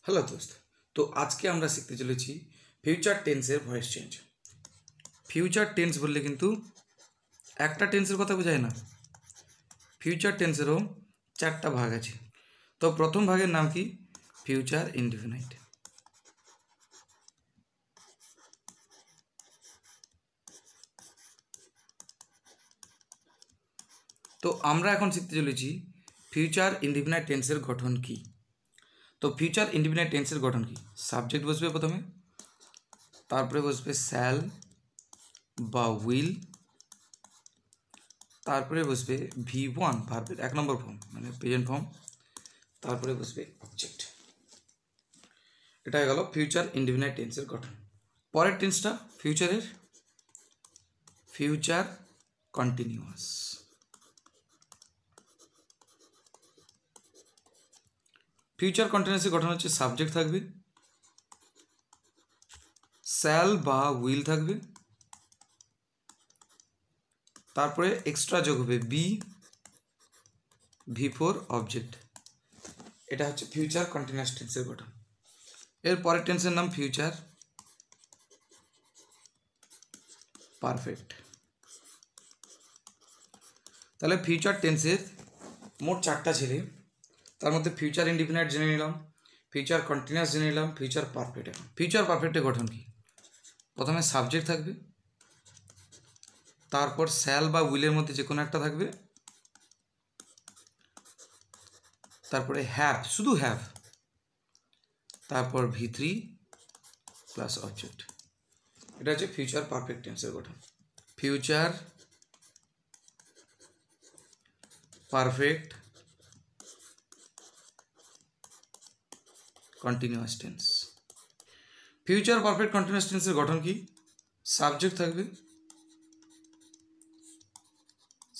Hello দোস্ত, তো আজকে আমরা শিখতে চলেছি ফিউচার টেন্সের ভয়েস চেঞ্জ। ফিউচার টেন্স বললে কিন্তু একটা টেন্সের কথা বোঝায় না, ফিউচার টেন্সেরও চারটা ভাগ আছে। তো প্রথম ভাগের নাম কি? Future indefinite. তো আমরা এখন শিখতে চলেছি ফিউচার ইনডিফিনাইট টেন্সের গঠন কি। তো ফিউচার ইনডিফিনাইট টেন্সের গঠন কি? সাবজেক্ট বসবে প্রথমে, তারপরে বসবে শ্যাল বা উইল, তারপরে বসবে V1 ভার্বের 1 নম্বর ফর্ম মানে প্রেজেন্ট ফর্ম, তারপরে বসবে অবজেক্ট। এটা হয়ে গেল ফিউচার ইনডিফিনাইট টেন্সের গঠন। পরের টেন্সটা ফিউচারের ফিউচার কন্টিনিউয়াস। ফিউচার কন্টিনিউয়াসের গঠন হচ্ছে সাবজেক্ট থাকবে, শ্যাল বা উইল থাকবে, তারপরে এক্সট্রা যোগ হবে V4 অবজেক্ট। এটা হচ্ছে ফিউচার কন্টিনিউয়াস টেন্সের গঠন। এর পরের টেন্সের নাম ফিউচার পারফেক্ট। তাহলে ফিউচার টেন্সের মোট চারটা ছেলে, তার মধ্যে ফিউচার ইনডিফিনাইট জেনে নিলাম, ফিউচার কন্টিনিউয়াস জেনে নিলাম, ফিউচার পারফেক্ট। এখন ফিউচার পারফেক্টের গঠন কি? প্রথমে সাবজেক্ট থাকবে, তারপর শ্যাল বা উইলের মধ্যে যে কোনো একটা থাকবে, তারপরে হ্যাভ, শুধু হ্যাভ, তারপর V3 প্লাস অবজেক্ট। এটা হচ্ছে ফিউচার পারফেক্ট টেন্সের গঠন। Future perfect continuous tense. Future perfect continuous টেন্সের গঠন কি? সাবজেক্ট থাকবে,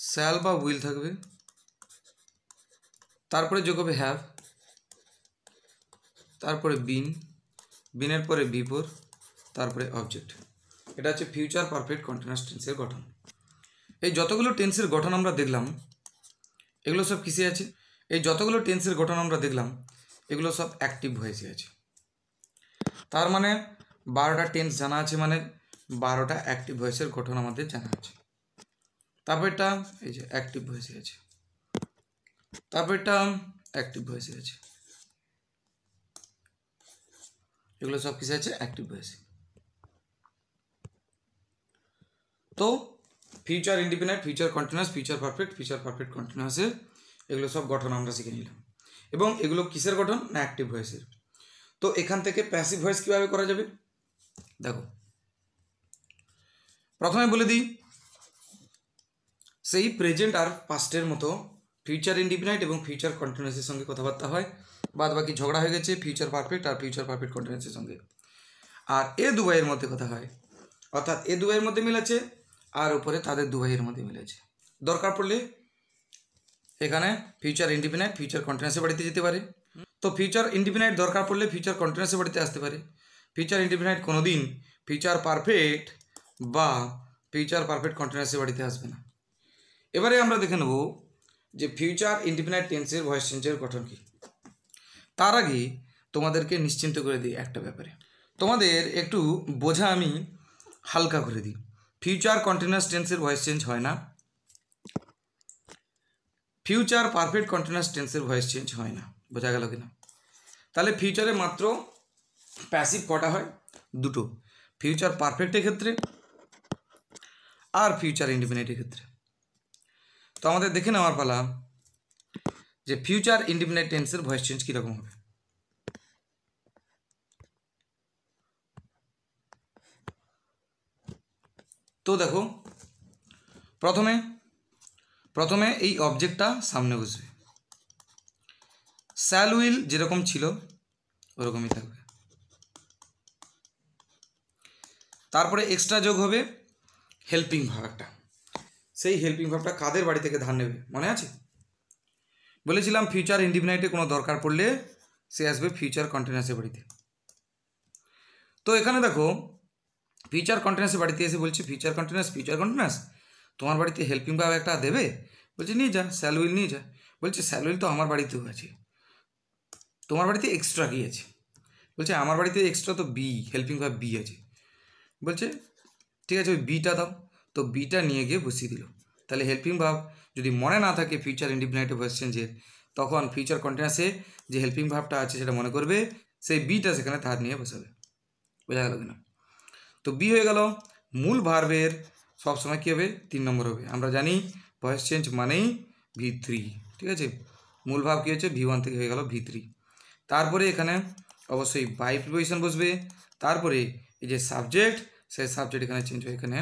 শ্যাল বা উইল থাকবে, তারপরে যোগ হবে হ্যাভ, তারপরে বিনের পরে V4, তারপরে অবজেক্ট। এটা হচ্ছে ফিউচার পারফেক্ট কন্টিনিউয়াস টেন্সের গঠন। এই যতগুলো টেন্সের গঠন আমরা দেখলাম এগুলো সব কিসে আছে? এই যতগুলো টেন্সের গঠন আমরা দেখলাম এগুলো সব অ্যাক্টিভ ভয়েসে আছে। তার মানে 12টা টেন্স জানা আছে, মানে 12টা অ্যাক্টিভ ভয়েসের গঠন আমাদের জানা আছে। তারপরটা এই যে অ্যাক্টিভ ভয়েসে আছে, তারপরটা অ্যাক্টিভ ভয়েসে আছে, এগুলো সব কিসে আছে? অ্যাক্টিভ ভয়েসে। তো future indefinite, future continuous, future perfect কন্টিনিউয়াসের এগুলো সব গঠন আমরা শিখে নিলাম। এবং এগুলো কিসের গঠন? না অ্যাক্টিভ ভয়েসের। তো এখান থেকে প্যাসিভ ভয়েস কীভাবে করা যাবে দেখো। প্রথমে বলে দিই, সেই প্রেজেন্ট আর পাস্টের মতো ফিউচার ইনডিফিনাইট এবং ফিউচার কন্টিনিউয়াসের সঙ্গে কথাবার্তা হয়। বাদ বাকি ঝগড়া হয়ে গেছে ফিউচার পারফেক্ট আর ফিউচার পারফেক্ট কন্টিনিউয়াসের সঙ্গে। আর এ দুভাইয়ের মধ্যে কথা হয়, অর্থাৎ এ দুভাইয়ের মধ্যে মিল আছে আর উপরে তাদের দুভাইয়ের মধ্যে মিল আছে। দরকার পড়লে এখানে ফিউচার ইনডিফিনাইট ফিউচার কন্টিনিউয়াসের বাড়িতে যেতে পারে। তো ফিউচার ইনডিফিনাইট দরকার পড়লে ফিউচার কন্টিনিউয়াসের বাড়িতে আসতে পারে। ফিউচার ইনডিফিনাইট কোনো দিন ফিউচার পারফেক্ট বা ফিউচার পারফেক্ট কন্টিনিউয়াসের বাড়িতে আসবে না। এবারে আমরা দেখে নেব যে ফিউচার ইনডিফিনাইট টেন্সের ভয়েস চেঞ্জের গঠন কী। তার আগে তোমাদেরকে নিশ্চিন্ত করে দিই একটা ব্যাপারে, তোমাদের একটু বোঝা আমি হালকা করে দিই। ফিউচার কন্টিনিউয়াস টেন্সের ভয়েস চেঞ্জ হয় না, ফিউচার পারফেক্ট কন্টিনিউয়াস টেন্সের ভয়েস চেঞ্জ হয় না। বোঝা গেল কিনা? তাহলে ফিউচারে মাত্র প্যাসিভ কটা হয়? দুটো, ফিউচার পারফেক্টের ক্ষেত্রে আর ফিউচার ইনডিফিনাইটের ক্ষেত্রে। তো আমাদের দেখে নেওয়ার পালা যে ফিউচার ইনডিফিনাইট টেন্সের ভয়েস চেঞ্জ কীরকম হবে। তো দেখো, প্রথমে এই অবজেক্টটা সামনে বসবে, শ্যাল উইল যেরকম ছিল ওরকমই থাকবে, তারপরে এক্সট্রা যোগ হবে হেল্পিং ভাব একটা। সেই হেল্পিং ভাবটা কাদের বাড়ি থেকে ধার নেবে মনে আছে? বলেছিলাম ফিউচার ইনডিফিনাইটে কোনো দরকার পড়লে সে আসবে ফিউচার কন্টিনিউয়াসের বাড়িতে। তো এখানে দেখো ফিউচার কন্টিনিউয়াসের বাড়িতে এসে বলছে ফিউচার কন্টিনিউয়াস তোমার বাড়িতে হেল্পিং ভাব একটা দেবে? বলছে নিয়ে যা, শ্যাল উইল নিয়ে যা। বলছে শ্যাল উইল তো আমার বাড়িতেও আছে, তোমার বাড়িতে এক্সট্রা কী আছে? বলছে আমার বাড়িতে এক্সট্রা তো বি, হেল্পিং ভার্ব বি আছে, বলছে ঠিক আছে ওই বিটা দাও, তো বিটা নিয়ে গিয়ে বসিয়ে দিল। তাহলে হেল্পিং ভার্ব যদি মনে না থাকে ফিউচার ইনডিফিনাইট ভয়েস চেঞ্জের, তখন ফিউচার কন্টিনিউয়াসে যে হেল্পিং ভার্বটা আছে সেটা মনে করবে, সেই বিটা সেখানে তার নিয়ে বসাবে। বোঝা গেল কিনা? তো বি হয়ে গেল। মূল ভার্বের সবসময় কী হবে? 3 নম্বর হবে। আমরা জানি ভয়েস চেঞ্জ মানেই V3, ঠিক আছে? মূল ভাব কী হচ্ছে? V1 থেকে হয়ে গেল V3। তারপরে এখানে অবশ্যই বাই প্রিপোজিশন বসবে, তারপরে এই যে সাবজেক্ট, সেই সাবজেক্ট এখানে চেঞ্জ হয়ে এখানে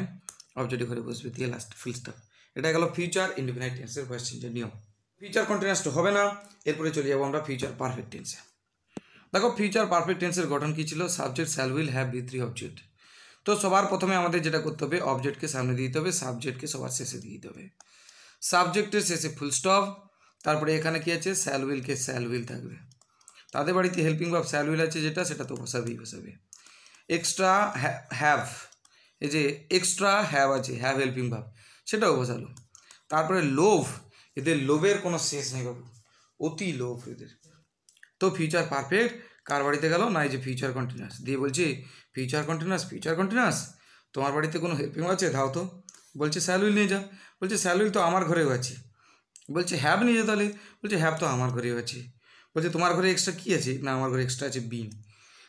অবজেক্টিভ ঘরে বসবে, দিয়ে লাস্ট ফুল স্টপ। এটা গেল ফিউচার ইনডিফিনাইট টেন্সের ভয়েস চেঞ্জের নিয়ম। ফিউচার কন্টিনিউয়াস তো হবে না, এরপরে চলে যাবো আমরা ফিউচার পারফেক্ট টেন্সে। দেখো ফিউচার পারফেক্ট টেন্সের গঠন কী ছিল? Subject shall will have V3 object. তো সবার প্রথমে আমাদের যেটা করতে হবে, অবজেক্টকে সামনে দিয়ে দিতে হবে, সাবজেক্টকে সবার শেষে দিয়ে দিতে হবে। সাবজেক্টের শেষে ফুল স্টপ, তারপরে এখানে কি আছে? শ্যাল উইলকে শ্যাল উইল থাকবে। তাদের বাড়িতে হেল্পিং ভার্ব শ্যাল উইল আছে যেটা, সেটা তো বসাবেই বসাবে। এক্সট্রা হ্যাভ, এই যে এক্সট্রা হ্যাভ আছে, হ্যাভ হেল্পিং ভার্ব, সেটাও বসালো। তারপরে লোভ, এদের লোভের কোনো শেষ নেই বাবু, অতি লোভ এদের। তো ফিউচার পারফেক্ট কার বাড়িতে গেল না, এই যে ফিউচার কন্টিনিউয়াস দিয়ে বলছি ফিউচার কন্টিনিউয়াস, ফিউচার কন্টিনিউয়াস তোমার বাড়িতে কোনো হেল্পিং আছে দাও তো। বলছে শ্যাল উইল নিয়ে যা, বলছে শ্যাল উইল তো আমার ঘরেও আছে। বলছে হ্যাভ নিয়ে যা তাহলে, বলছে হ্যাভ তো আমার ঘরেও আছে। বলছে তোমার ঘরে এক্সট্রা কী আছে? না আমার ঘরে এক্সট্রা আছে বিন।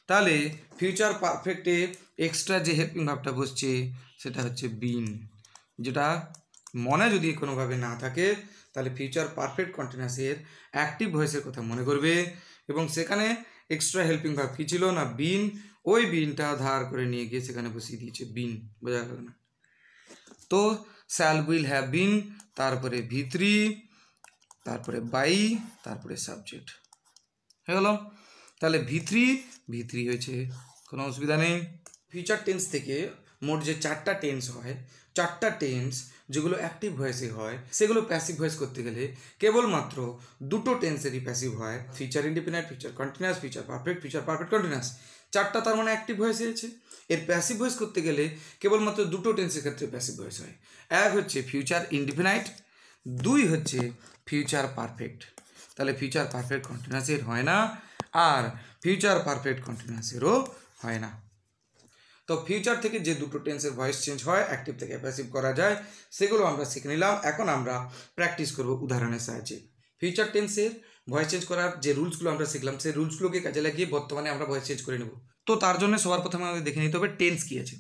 তাহলে ফিউচার পারফেক্টে এক্সট্রা যে হেল্পিং ভাবটা বসছে সেটা হচ্ছে বিন, যেটা মনে যদি কোনোভাবে না থাকে তাহলে ফিউচার পারফেক্ট কন্টিনিউয়াসের অ্যাক্টিভ ভয়েসের কথা মনে করবে, এবং সেখানে এক্সট্রা হেল্পিং ভার্ব কী ছিল না, বিন। ওই বিনটা ধার করে নিয়ে গিয়ে সেখানে বসিয়ে দিয়েছে বিন। বোঝা গেল না? তো শ্যাল উইল হ্যাভ বিন, তারপরে V3, তারপরে বাই, তারপরে সাবজেক্ট হয়ে গেল। তাহলে V3 হয়েছে, কোনো অসুবিধা নেই। ফিউচার টেন্স থেকে মোট যে 4টা টেন্স হয়, 4টা টেন্স যেগুলো অ্যাক্টিভ ভয়েসে হয়, সেগুলো প্যাসিভ ভয়েস করতে গেলে কেবলমাত্র 2টো টেন্সেরই প্যাসিভ হয়, future indefinite, future continuous, future perfect continuous. 4টা তার মানে অ্যাক্টিভ ভয়েসে আছে। এর প্যাসিভ ভয়েস করতে গেলে কেবলমাত্র 2টো টেন্সের ক্ষেত্রে প্যাসিভ ভয়েস হয়। এক হচ্ছে ফিউচার ইনডিফিনাইট, 2 হচ্ছে ফিউচার পারফেক্ট। তাহলে ফিউচার পারফেক্ট কন্টিনিউয়াসের হয় না, আর ফিউচার পারফেক্ট কন্টিনিউয়াসেরও হয় না। তো ফিউচার থেকে যে 2টো টেন্সের ভয়েস চেঞ্জ হয়, অ্যাক্টিভ থেকে প্যাসিভ করা যায়, সেগুলো আমরা শিখে নিলাম। এখন আমরা প্র্যাকটিস করব উদাহরণের সাহায্যে। ফিউচার টেন্সের ভয়েস চেঞ্জ করার যে রুলসগুলো আমরা শিখলাম, সেই রুলসগুলোকে কাজে লাগিয়ে বর্তমানে আমরা ভয়েস চেঞ্জ করে নেব। তো তার জন্য সবার প্রথমে আমাদের দেখে নিতে হবে টেন্স কী আছে।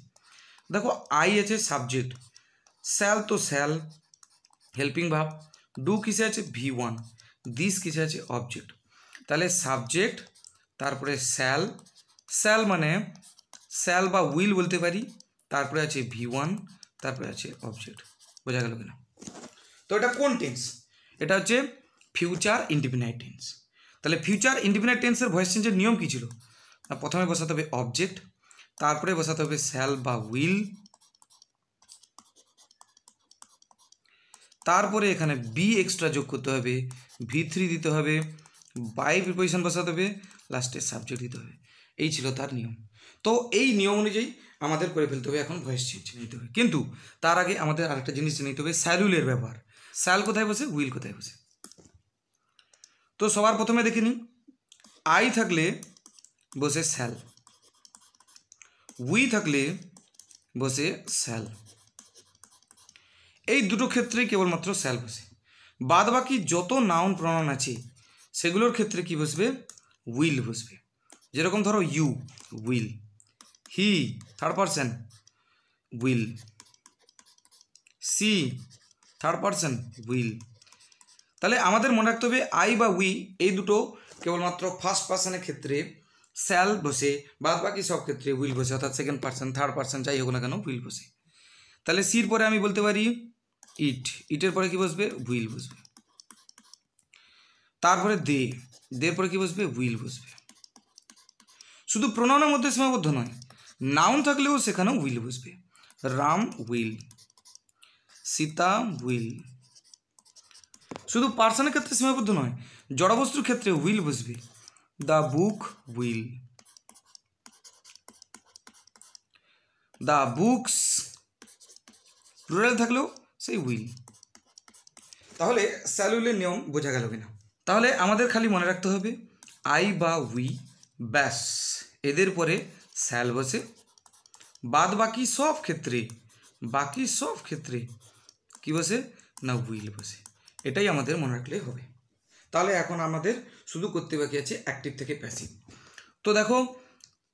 দেখো আই আছে সাবজেক্ট, শ্যাল তো শ্যাল হেল্পিং ভার্ব, ডু কিসে আছে V1, দিস কিসে আছে অবজেক্ট। তাহলে সাবজেক্ট, তারপরে শ্যাল, শ্যাল মানে শ্যাল বা উইল বলতে পারি, তারপরে আছে V1, তারপরে আছে অবজেক্ট। বোঝা গেল কিনা? তো এটা কোন টেন্স? এটা হচ্ছে ফিউচার ইনডিফিনাইট টেন্স। তাহলে ফিউচার ইনডিফিনাইট টেন্সের ভয়েস চেঞ্জের নিয়ম কী ছিল? প্রথমে বসাতে হবে অবজেক্ট, তারপরে বসাতে হবে শ্যাল বা উইল, তারপরে এখানে বি এক্সট্রা যোগ করতে হবে, V3 দিতে হবে, বাই প্রিপোজিশন বসাতে হবে, লাস্টে সাবজেক্ট দিতে হবে। এই ছিল তার নিয়ম। তো এই নিয়ম অনুযায়ী আমাদের করে ফেলতে হবে এখন ভয়েস চেঞ্জ নিতে হবে। কিন্তু তার আগে আমাদের আরেকটা জিনিস জেনে নিতে হবে, শ্যাল উইলের ব্যবহার। শ্যাল কোথায় বসে, উইল কোথায় বসে। তো সবার প্রথমে দেখে নিই, আই থাকলে বসে শ্যাল, উই থাকলে বসে শ্যাল। এই দুটো ক্ষেত্রেই কেবলমাত্র শ্যাল বসে। বাদ বাকি যত নাউন প্রনাউন আছে সেগুলোর ক্ষেত্রে কি বসবে? উইল বসবে। যেরকম ধরো you, will, he third person, will, she third person, will. তাহলে আমাদের মনে রাখতে হবে আই বা উই এই দুটো কেবলমাত্র ফার্স্ট পার্সনের ক্ষেত্রে শ্যাল বসে, বাদ বাকি সব ক্ষেত্রে উইল বসে, অর্থাৎ সেকেন্ড পার্সন থার্ড পার্সন যাই হোক না কেন উইল বসে। তাহলে সির পরে আমি বলতে পারি ইট, ইটের পরে কি বসবে? উইল বসবে। তারপরে দে, দের পরে কি বসবে? উইল বসবে। শুধু প্রোনাউনের মধ্যে সীমাবদ্ধ নয়, নাউন থাকলেও সেখানেও উইল বসবে। Ram will, Sita will. শুধু পার্সনের ক্ষেত্রে সীমাবদ্ধ নয়, জড়বস্তুর ক্ষেত্রে উইল বসবে। The book will, the books. Plural থাকলেও সেই উইল। তাহলে শ্যাল উইলের নিয়ম বোঝা গেল কিনা? তাহলে আমাদের খালি মনে রাখতে হবে আই বা উই, ব্যাস এদের পরে স্যাল বসে, বাদ বাকি সব ক্ষেত্রে কি বসে না উইল বসে। এটাই আমাদের মনে রাখলে হবে। তাহলে এখন আমাদের শুধু করতে বাকি আছে অ্যাক্টিভ থেকে প্যাসিভ। তো দেখো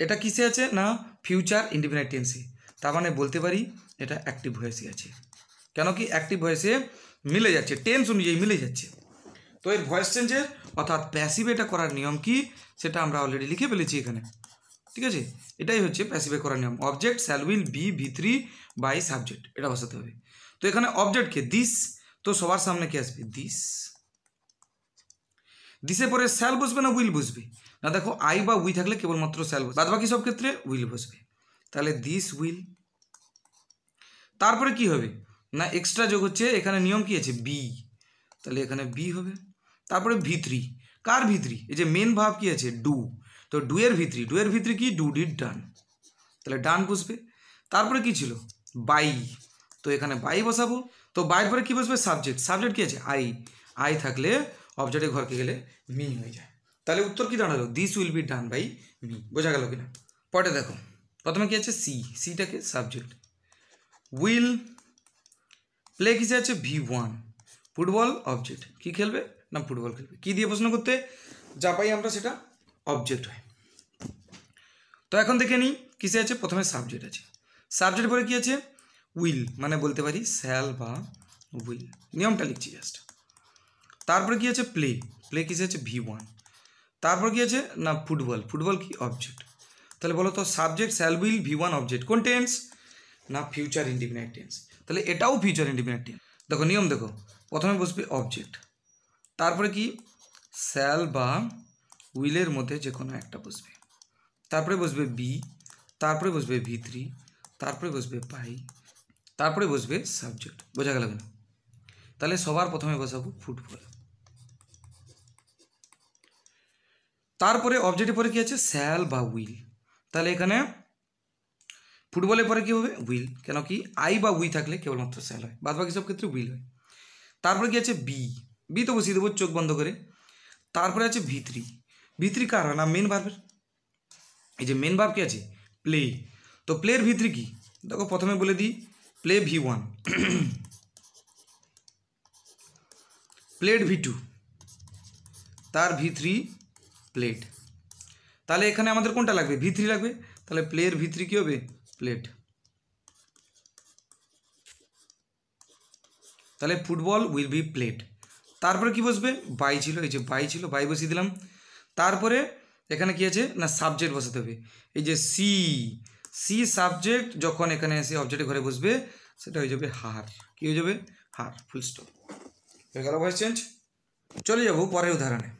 এটা কিসে আছে না ফিউচার ইনডিফিনাইট টেন্সে, তার মানে বলতে পারি এটা অ্যাক্টিভ ভয়েসে আছে। কেন কি অ্যাক্টিভ ভয়েসে মিলে যাচ্ছে, টেন্স অনুযায়ী মিলে যাচ্ছে। তো এর ভয়েস চেঞ্জের অর্থাৎ প্যাসিভ এটা করার নিয়ম কি সেটা আমরা অলরেডি লিখে ফেলেছি এখানে, ঠিক আছে। এটাই হচ্ছে প্যাসিভে করার নিয়ম, object shall will be V3 by subject, এটা বসাতে হবে। তো এখানে অবজেক্টকে দিস, তো সবার সামনে কি আসবে দিস, দিসের পরে শ্যাল বসবে না উইল বসবে না, দেখো আই বা উই থাকলে কেবলমাত্র শ্যাল বসবে, বাদ বাকি সব ক্ষেত্রে উইল বসবে। তাহলে দিস উইল, তারপরে কি হবে না এক্সট্রা যোগ হচ্ছে, এখানে নিয়ম কি আছে বি, তাহলে এখানে বি হবে। তারপরে V3, কার V3, এই যে মেন ভাব কি আছে ডু, তো ডু এর V3 কি ডু ডিড ডান, তাহলে ডান বসবে। তারপরে কি ছিল বাই, তো এখানে বাই বসাবো। তো বাইর পরে কি বসবে সাবজেক্ট কি আছে আই থাকলে অবজেক্টের ঘরকে গেলে মি হয়ে যায়। তাহলে উত্তর কি দাঁড়ালো this will be done by me, বোঝা গেল কিনা। পরে দেখো প্রথমে কি আছে সিটাকে সাবজেক্ট, উইল প্লে কিসে আছে V1, ফুটবল অবজেক্ট, কি খেলবে না ফুটবল খেলবে, কি দিয়ে প্রশ্ন করতে যা পাই আমরা সেটা অবজেক্ট হয়। তো এখন দেখে নিই কিসে আছে, প্রথমে সাবজেক্ট আছে, সাবজেক্ট পরে কি আছে উইল, মানে বলতে পারি শ্যাল বা উইল, নিয়মটা লিখছি জাস্ট। তারপরে কি আছে প্লে কিসে আছে V1, তারপর কি আছে না ফুটবল কি অবজেক্ট। তাহলে বলো তো subject shall will V1 object, কোন টেন্স না ফিউচার ইনডিফিনাইট টেন্স, তাহলে এটাও ফিউচার ইনডিফিনাইট টেন্স। দেখো নিয়ম দেখো, প্রথমে বসবে অবজেক্ট, তারপরে কি শ্যাল বা উইলের মধ্যে যে কোনো একটা বসবে, তারপরে বসবে বি, তারপরে বসবে V3, তারপরে বসবে বাই, তারপরে বসবে সাবজেক্ট, বোঝা গেল না। তাহলে সবার প্রথমে বসাবো ফুটবল, তারপরে অবজেক্টের পরে কি আছে শ্যাল বা উইল, তাহলে এখানে ফুটবলের পরে কি হবে উইল, কেন কি আই বা উই থাকলে কেবলমাত্র শ্যাল হয়, বাদ বাকি সব ক্ষেত্রে উইল হয়। তারপরে কি আছে বি তো বসিয়ে দেবো চোখ বন্ধ করে। তারপরে আছে V3 কার হয় না মেন ভার্বের, এই যে মেন ভার্ব কি আছে প্লে, তো প্লের V3 কি দেখো প্রথমে বলে দিই প্লে V1, প্লেড V2, তার V3 প্লেড, তাহলে এখানে আমাদের কোনটা লাগবে V3 লাগবে, তাহলে প্লের V3 কি হবে প্লেড, তাহলে ফুটবল উইল বি প্লেড। তারপরে কি বসবে বাই ছিল, এই যে বাই বসিয়ে দিলাম। তারপরে এখানে কি আছে না সাবজেক্ট বসাতে হবে, এই যে সি সাবজেক্ট যখন এখানে এসে অবজেক্টের ঘরে বসবে সেটা হয়ে যাবে হার, কি হয়ে যাবে হার, ফুল স্টপ, হয়ে গেল ভয়েস চেঞ্জ। চলে যাব পরের উদাহরণে,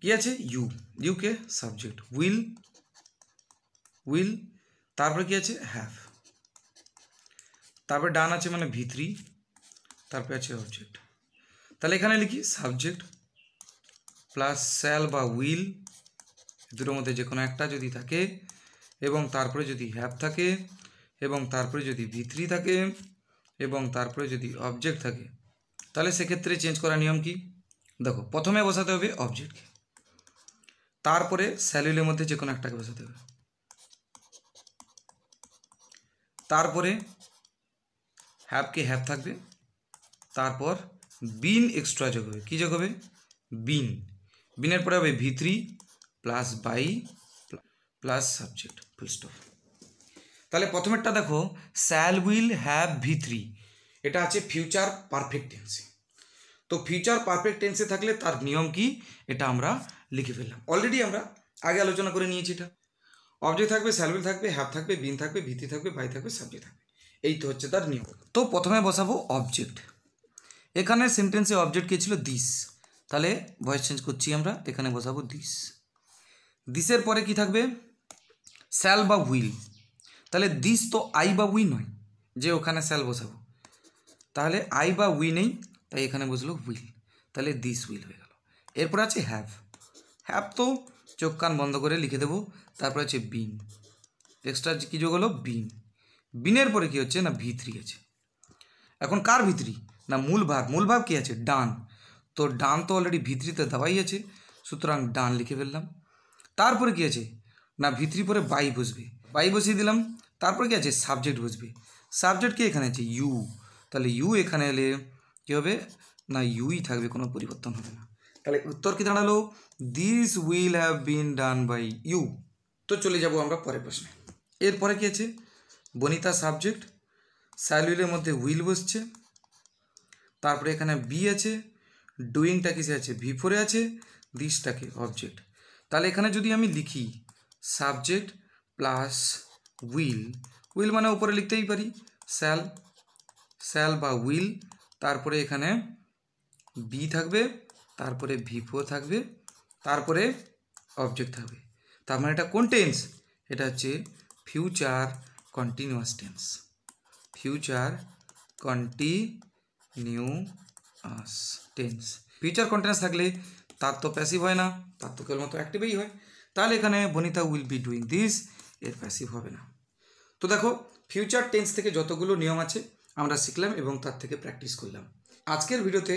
কি আছে ইউকে সাবজেক্ট উইল, তারপরে কি আছে হ্যাভ, তারপরে ডান আছে মানে V3, তারপরে আছে অবজেক্ট। তাহলে এখানে লিখি সাবজেক্ট প্লাস শ্যাল বা উইল, দুটোর মধ্যে যে কোনো একটা যদি থাকে, এবং তারপরে যদি হ্যাভ থাকে, এবং তারপরে যদি V3 থাকে, এবং তারপরে যদি অবজেক্ট থাকে, তাহলে সেক্ষেত্রে চেঞ্জ করার নিয়ম কি দেখো, প্রথমে বসাতে হবে অবজেক্টকে, তারপরে শ্যাল উইলের মধ্যে যে কোনো একটাকে বসাতে হবে, তারপরে হ্যাভকে হ্যাভ থাকবে, তারপর বিন এক্সট্রা যোগ হবে, কী যোগ হবে বিনের পরে হবে V3 plus by plus subject, full stop. তাহলে প্রথমেরটা দেখো শ্যাল উইল হ্যাভ V3, এটা আছে ফিউচার পারফেক্ট টেন্সে। তো ফিউচার পারফেক্ট টেন্সে থাকলে তার নিয়ম কি এটা আমরা লিখে ফেললাম, অলরেডি আমরা আগে আলোচনা করে নিয়েছি। এটা অবজেক্ট থাকবে, শ্যাল উইল থাকবে, হ্যাভ থাকবে, বিন থাকবে, V3 থাকবে, বাই থাকবে, সাবজেক্ট থাকবে, এই তো হচ্ছে তার নিয়ম। তো প্রথমে বসাবো অবজেক্ট, এখানে সেন্টেন্সে অবজেক্ট কে ছিল দিস, তাহলে ভয়েস চেঞ্জ করছি আমরা, এখানে বসাবো দিসের পরে কি থাকবে শ্যাল বা উইল, তাহলে দিস তো আই বা উই নয় যে ওখানে শ্যাল বসাবো, তাহলে আই বা উই নেই, তাই এখানে বসলো উইল, তাহলে দিস উইল হয়ে গেল। এরপর আছে হ্যাভ তো চোখ কান বন্ধ করে লিখে দেবো, তারপর আছে বিন, এক্সট্রা কী যোগ হলো বিনের পরে কী হচ্ছে না V3 আছে। এখন কার V3 না মূল ভাব কী আছে ডান, তো ডান তো অলরেডি V3 তে দেওয়াই আছে, সুতরাং ডান লিখে ফেললাম। তারপরে কী আছে না V3 পরে বাই বসবে, বাই বসিয়ে দিলাম। তারপরে কী আছে সাবজেক্ট বসবে, সাবজেক্ট কি এখানে আছে ইউ, তাহলে ইউ এখানে এলে কী হবে না ইউই থাকবে, কোনো পরিবর্তন হবে না। তাহলে উত্তর কি দাঁড়ালো this will have been done by you. তো চলে যাব আমরা পরের প্রশ্নে। এরপরে কী আছে বনিতা সাবজেক্ট, শ্যাল উইলের মধ্যে উইল বসছে, তারপরে এখানে বি আছে, ডুইংটা কিসে আছে V4 আছে, দিসটাকে অবজেক্ট। তাহলে এখানে যদি আমি লিখি সাবজেক্ট প্লাস উইল, উইল মানে উপরে লিখতেই পারি শ্যাল, শ্যাল বা উইল, তারপরে এখানে বি থাকবে, তারপরে V4 থাকবে, তারপরে অবজেক্ট থাকবে। তার মানে এটা কোন টেন্স, এটা হচ্ছে future continuous tense, future continuous tense. Future continuous থাকলে তার তো প্যাসিভ হয় না, তার তো কেবলমাত্র অ্যাক্টিভই হয়। তাহলে এখানে বনিতা উইল বি ডুইং দিস, এর প্যাসিভ হবে না। তো দেখো ফিউচার টেন্স থেকে যতগুলো নিয়ম আছে আমরা শিখলাম এবং তার থেকে প্র্যাকটিস করলাম। আজকের ভিডিওতে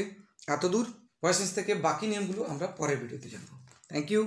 এত দূর, ভয়েস থেকে বাকি নিয়মগুলো আমরা পরের ভিডিওতে জানবো। Thank you.